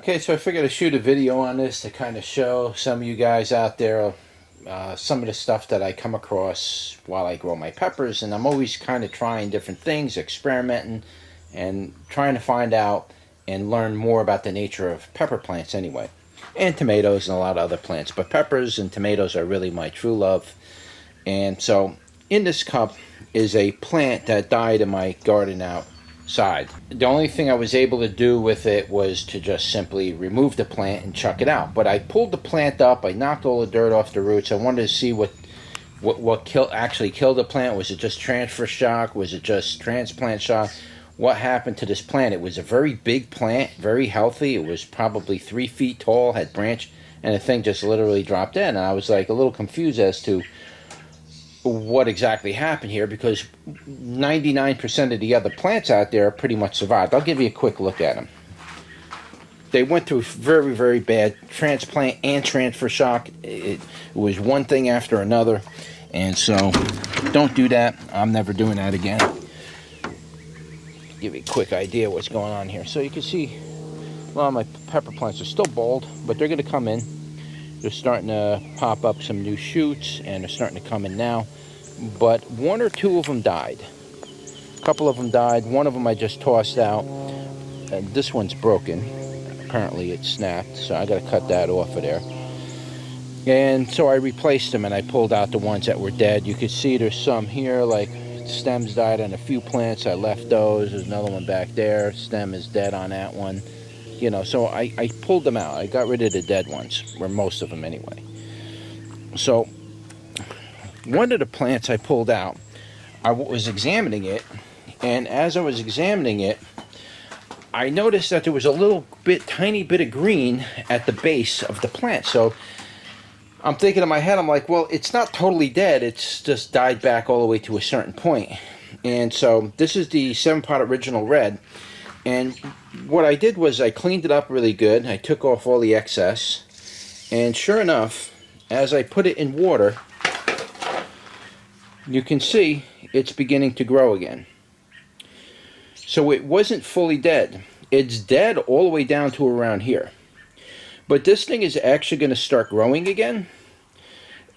Okay, so I figured I'd shoot a video on this to kind of show some of you guys out there some of the stuff that I come across while I grow my peppers. And I'm always kind of trying different things, experimenting, and trying to find out and learn more about the nature of pepper plants anyway. And tomatoes and a lot of other plants. But peppers and tomatoes are really my true love. And so in this cup is a plant that died in my garden outside. The only thing I was able to do with it was to just simply remove the plant and chuck it out. But I pulled the plant up, I knocked all the dirt off the roots. I wanted to see what actually killed the plant. Was it just transfer shock? Was it just transplant shock? What happened to this plant? It was a very big plant, very healthy. It was probably 3 feet tall, had branch, and the thing just literally dropped in. And I was like a little confused as to what exactly happened here, because 99% of the other plants out there pretty much survived. I'll give you a quick look at them. They went through very, very bad transplant and transfer shock. It was one thing after another, and so don't do that. I'm never doing that again. Give you a quick idea what's going on here. So you can see a lot of my pepper plants are still bald, but they're going to come in. They're starting to pop up some new shoots, and they're starting to come in now. But one or two of them died. A couple of them died. One of them I just tossed out. And this one's broken. Apparently it snapped, so I got to cut that off of there. And so I replaced them, and I pulled out the ones that were dead. You can see there's some here, like stems died on a few plants. I left those. There's another one back there. Stem is dead on that one. You know, so I pulled them out. I got rid of the dead ones, or most of them anyway. So one of the plants I pulled out, I was examining it, and as I was examining it, I noticed that there was a little bit, tiny bit of green at the base of the plant. So I'm thinking in my head, I'm like, well, it's not totally dead. It's just died back all the way to a certain point. And so this is the 7-pot original red. And what I did was I cleaned it up really good. I took off all the excess. And sure enough, as I put it in water, you can see it's beginning to grow again. So it wasn't fully dead. It's dead all the way down to around here. But this thing is actually going to start growing again.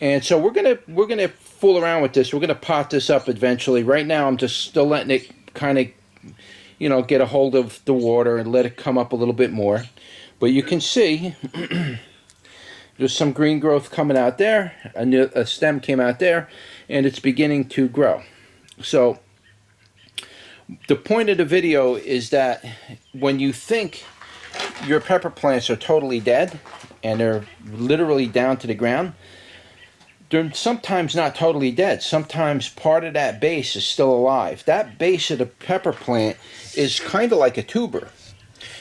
And so we're gonna fool around with this. We're gonna pot this up eventually. Right now I'm just still letting it kind of, you know, get a hold of the water and let it come up a little bit more. But you can see there's some green growth coming out there. A stem came out there, and it's beginning to grow. So the point of the video is that when you think your pepper plants are totally dead and they're literally down to the ground, they're sometimes not totally dead. Sometimes part of that base is still alive. That base of the pepper plant is kind of like a tuber.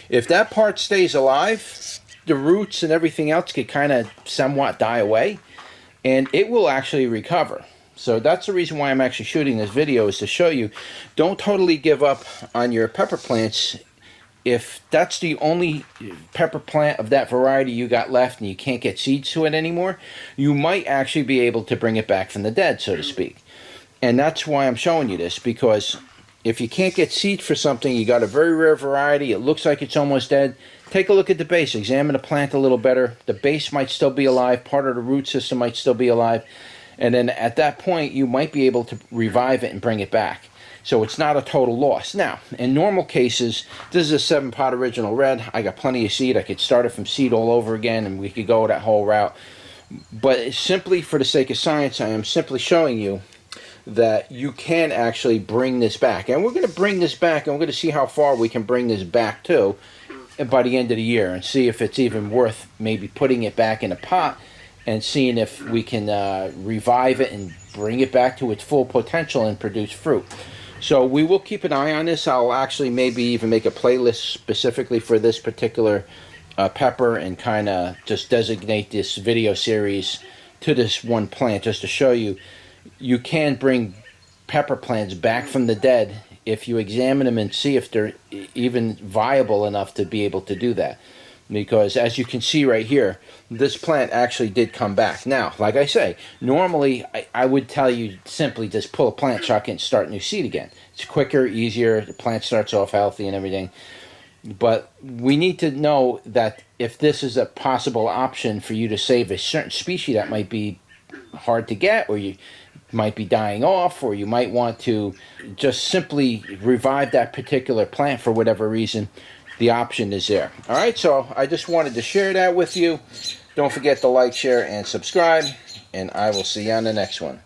If that part stays alive, the roots and everything else could kind of somewhat die away, and it will actually recover. So that's the reason why I'm actually shooting this video, is to show you, don't totally give up on your pepper plants. If that's the only pepper plant of that variety you got left and you can't get seeds to it anymore, you might actually be able to bring it back from the dead, so to speak. And that's why I'm showing you this, because if you can't get seeds for something, you got a very rare variety, it looks like it's almost dead, take a look at the base, examine the plant a little better. The base might still be alive, part of the root system might still be alive, and then at that point you might be able to revive it and bring it back. So it's not a total loss. Now, in normal cases, this is a 7-pot original red. I got plenty of seed. I could start it from seed all over again, and we could go that whole route. But simply for the sake of science, I am simply showing you that you can actually bring this back. And we're going to bring this back, and we're going to see how far we can bring this back to by the end of the year, and see if it's even worth maybe putting it back in a pot and seeing if we can revive it and bring it back to its full potential and produce fruit. So we will keep an eye on this. I'll actually maybe even make a playlist specifically for this particular pepper and kind of just designate this video series to this one plant, just to show you you can bring pepper plants back from the dead if you examine them and see if they're even viable enough to be able to do that. Because as you can see right here, this plant actually did come back. Now, like I say, normally I would tell you simply just pull a plant, chuck it, and start new seed again. It's quicker, easier, the plant starts off healthy and everything. But we need to know that if this is a possible option for you to save a certain species that might be hard to get, or you might be dying off, or you might want to just simply revive that particular plant for whatever reason, the option is there. All right, so I just wanted to share that with you. Don't forget to like, share, and subscribe, and I will see you on the next one.